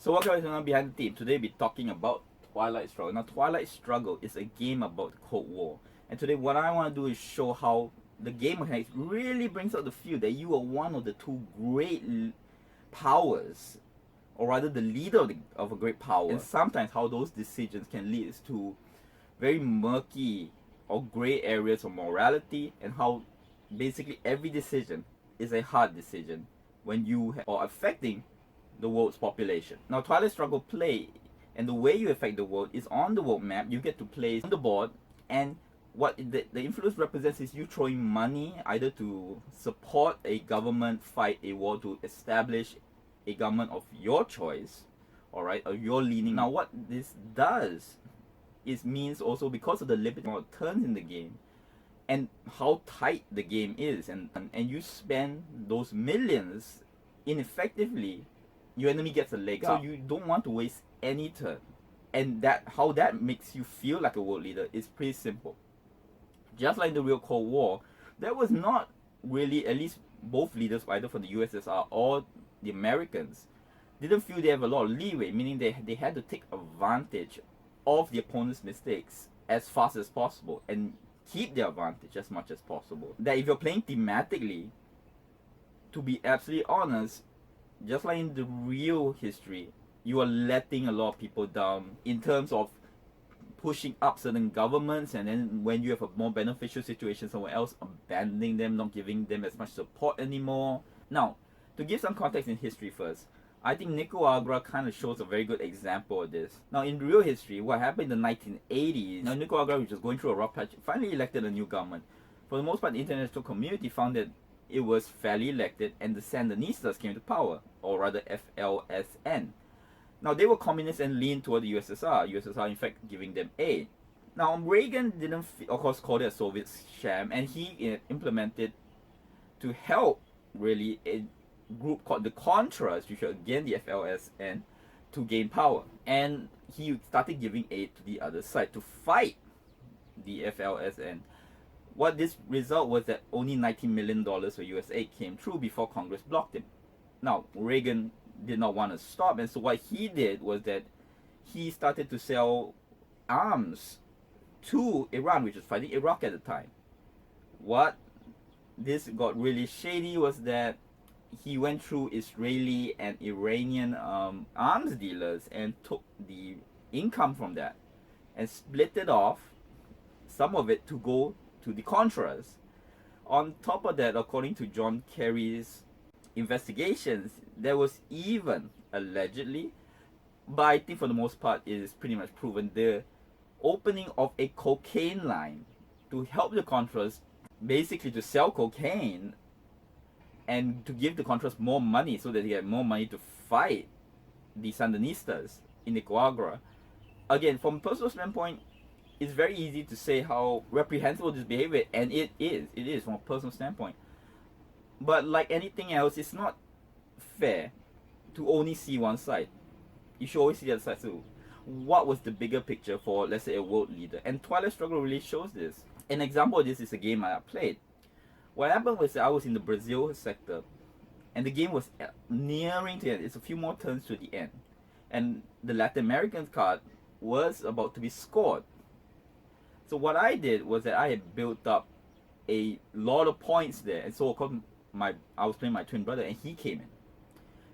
So welcome everyone behind the team. Today we'll be talking about Twilight Struggle. Now Twilight Struggle is a game about the Cold War. And today what I want to do is show how the game mechanics really brings out the feel that you are one of the two great powers, or rather the leader of a great power. And sometimes how those decisions can lead to very murky or gray areas of morality, and how basically every decision is a hard decision when you are affecting the world's population. Now Twilight Struggle play, and the way you affect the world is on the world map. You get to place on the board, and what the influence represents is you throwing money either to support a government, fight a war, to establish a government of your choice, alright, or your leaning. Now what this does is means also, because of the limited amount of turns in the game and how tight the game is, and you spend those millions ineffectively, your enemy gets a leg up. So you don't want to waste any turn. And that how that makes you feel like a world leader is pretty simple. Just like the real Cold War, there was not really, at least both leaders, either from the USSR or the Americans, didn't feel they have a lot of leeway, meaning they had to take advantage of the opponent's mistakes as fast as possible and keep their advantage as much as possible. That if you're playing thematically, to be absolutely honest, just like in the real history, you are letting a lot of people down in terms of pushing up certain governments, and then when you have a more beneficial situation somewhere else, abandoning them, not giving them as much support anymore. Now, to give some context in history first, I think Nicaragua kind of shows a very good example of this. Now, in real history, what happened in the 1980s, now Nicaragua, which was going through a rough patch, finally elected a new government. For the most part, the international community found that it was fairly elected, and the Sandinistas came to power, or rather FLSN. Now, they were communists and leaned toward the USSR in fact giving them aid. Now, Reagan didn't, of course, call it a Soviet sham, and he implemented, to help really, a group called the Contras, which are again the FLSN, to gain power. And he started giving aid to the other side to fight the FLSN. What this result was that only $19 million for US aid came through before Congress blocked him. Now, Reagan did not want to stop, and so what he did was that he started to sell arms to Iran, which was fighting Iraq at the time. What this got really shady was that he went through Israeli and Iranian arms dealers and took the income from that and split it off, some of it to go to the Contras. On top of that, according to John Kerry's investigations, there was even allegedly, but I think for the most part it is pretty much proven, the opening of a cocaine line to help the Contras, basically to sell cocaine and to give the Contras more money so that they get more money to fight the Sandinistas in Nicaragua. Again, from a personal standpoint, it's very easy to say how reprehensible this behavior, and it is from a personal standpoint. But like anything else, it's not fair to only see one side. You should always see the other side too. What was the bigger picture for, let's say, a world leader? And Twilight Struggle really shows this. An example of this is a game I played. What happened was that I was in the Brazil sector, and the game was nearing to the end. It's a few more turns to the end. And the Latin American card was about to be scored. So what I did was that I had built up a lot of points there, and so of course I was playing my twin brother, and he came in,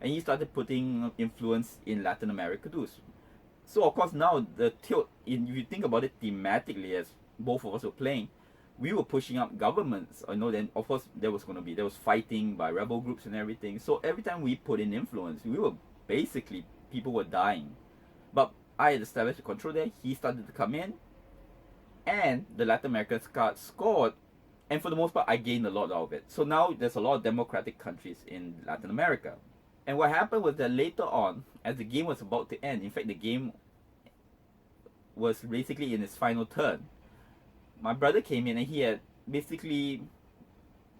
and he started putting influence in Latin America too. So of course now the tilt, if you think about it thematically, as both of us were playing, we were pushing up governments. Then of course there was fighting by rebel groups and everything. So every time we put in influence, we were basically, people were dying. But I had established the control there. He started to come in, and the Latin American card scored, and for the most part I gained a lot out of it. So now there's a lot of democratic countries in Latin America. And what happened was that later on, as the game was about to end, in fact the game was basically in its final turn, my brother came in, and he had basically,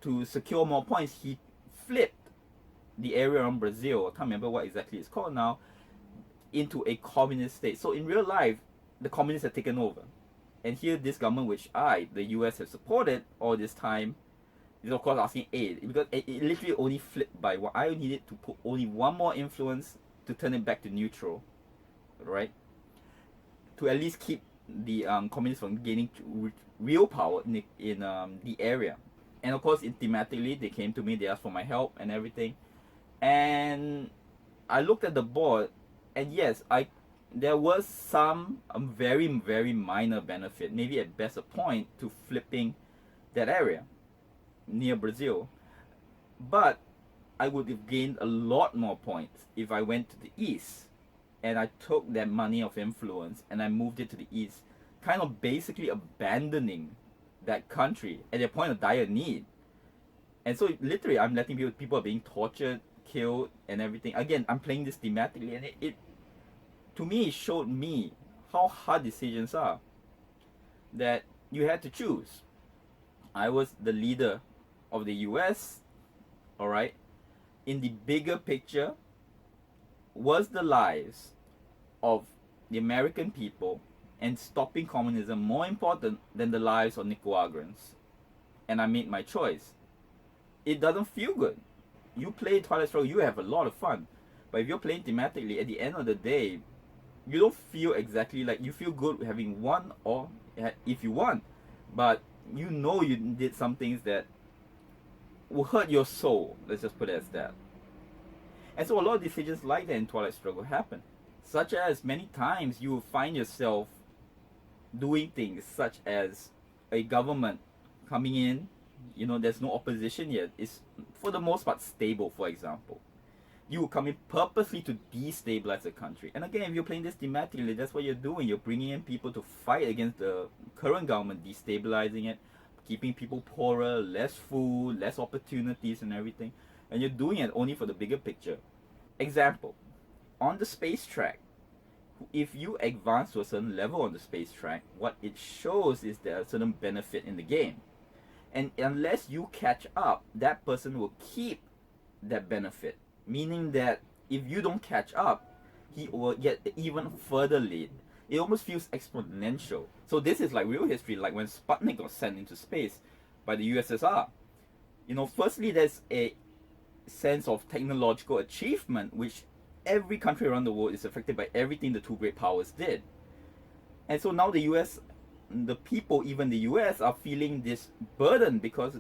to secure more points, he flipped the area around Brazil, I can't remember what exactly it's called now, into a communist state. So in real life, the communists had taken over. And here this government, which the US, have supported all this time, is of course asking aid, because it literally only flipped by what I needed to put only one more influence to turn it back to neutral, right? To at least keep the communists from gaining real power in the area. And of course, thematically, they came to me, they asked for my help and everything. And I looked at the board, and yes, there was some very, very minor benefit, maybe at best a point, to flipping that area near Brazil. But I would have gained a lot more points if I went to the east and I took that money of influence and I moved it to the east, kind of basically abandoning that country at a point of dire need. And so literally I'm letting people are being tortured, killed, and everything. Again, I'm playing this thematically, and it to me, it showed me how hard decisions are, that you had to choose. I was the leader of the US, alright? In the bigger picture, was the lives of the American people and stopping communism more important than the lives of Nicaraguans? And I made my choice. It doesn't feel good. You play Twilight Struggle, you have a lot of fun. But if you're playing thematically, at the end of the day, you don't feel exactly like you feel good having won, or if you won. But you know you did some things that will hurt your soul. Let's just put it as that. And so a lot of decisions like that in Twilight Struggle happen. Such as many times you will find yourself doing things such as a government coming in, there's no opposition yet. It's for the most part stable, for example. You will come in purposely to destabilize the country. And again, if you're playing this thematically, that's what you're doing. You're bringing in people to fight against the current government, destabilizing it, keeping people poorer, less food, less opportunities and everything. And you're doing it only for the bigger picture. Example, on the space track, if you advance to a certain level on the space track, what it shows is there's a certain benefit in the game. And unless you catch up, that person will keep that benefit. Meaning that if you don't catch up, he will get even further lead. It almost feels exponential. So this is like real history, like when Sputnik got sent into space by the USSR. Firstly, there's a sense of technological achievement, which every country around the world is affected by everything the two great powers did. And so now the people, even the US, are feeling this burden, because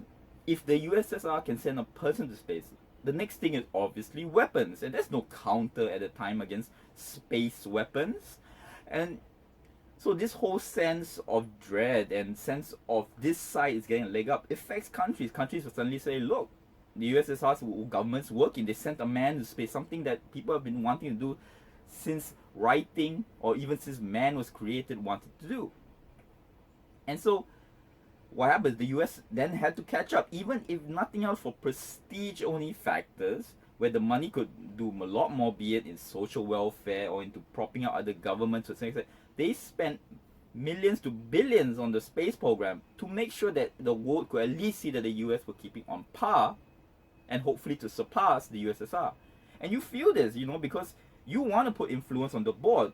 if the USSR can send a person to space, the next thing is obviously weapons, and there's no counter at the time against space weapons. And so this whole sense of dread and sense of this side is getting a leg up affects countries. Countries will suddenly say, look, the USSR's government's working. They sent a man to space, something that people have been wanting to do since writing, or even since man was created, wanted to do. And so what happens? The US then had to catch up, even if nothing else for prestige only factors, where the money could do a lot more, be it in social welfare or into propping up other governments or things like that. They spent millions to billions on the space program to make sure that the world could at least see that the US were keeping on par and hopefully to surpass the USSR. And you feel this, because you want to put influence on the board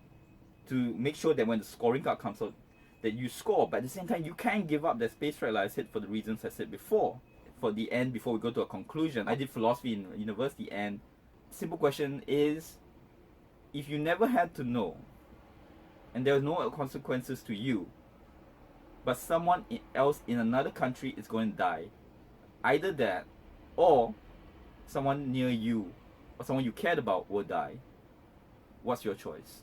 to make sure that when the scoring card comes out, that you score. But at the same time, you can't give up that space track, like I said, for the reasons I said before. For the end, before we go to a conclusion, I did philosophy in university, and simple question is, if you never had to know, and there are no consequences to you, but someone else in another country is going to die, either that, or someone near you, or someone you cared about will die, what's your choice?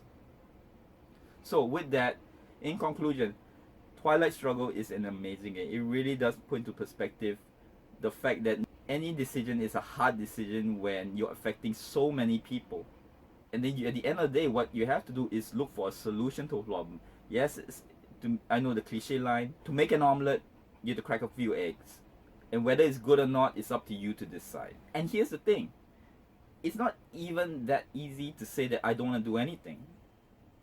So with that, in conclusion, Twilight Struggle is an amazing game. It really does put into perspective the fact that any decision is a hard decision when you're affecting so many people. And then at the end of the day, what you have to do is look for a solution to a problem. Yes, I know the cliche line, to make an omelette, you have to crack a few eggs. And whether it's good or not, it's up to you to decide. And here's the thing, it's not even that easy to say that I don't want to do anything.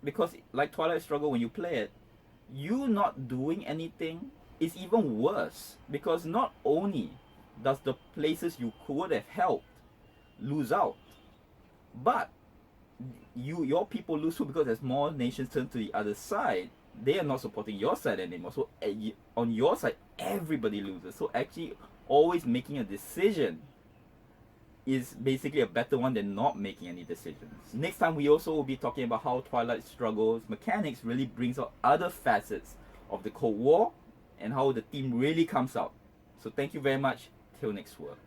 Because like Twilight Struggle, when you play it, you not doing anything is even worse. Because not only does the places you could have helped lose out, but your people lose too, because as more nations turn to the other side, they are not supporting your side anymore. So on your side, everybody loses. So actually always making a decision is basically a better one than not making any decisions. Next time we also will be talking about how Twilight Struggle's mechanics really brings out other facets of the Cold War and how the team really comes out. So thank you very much. Till next work.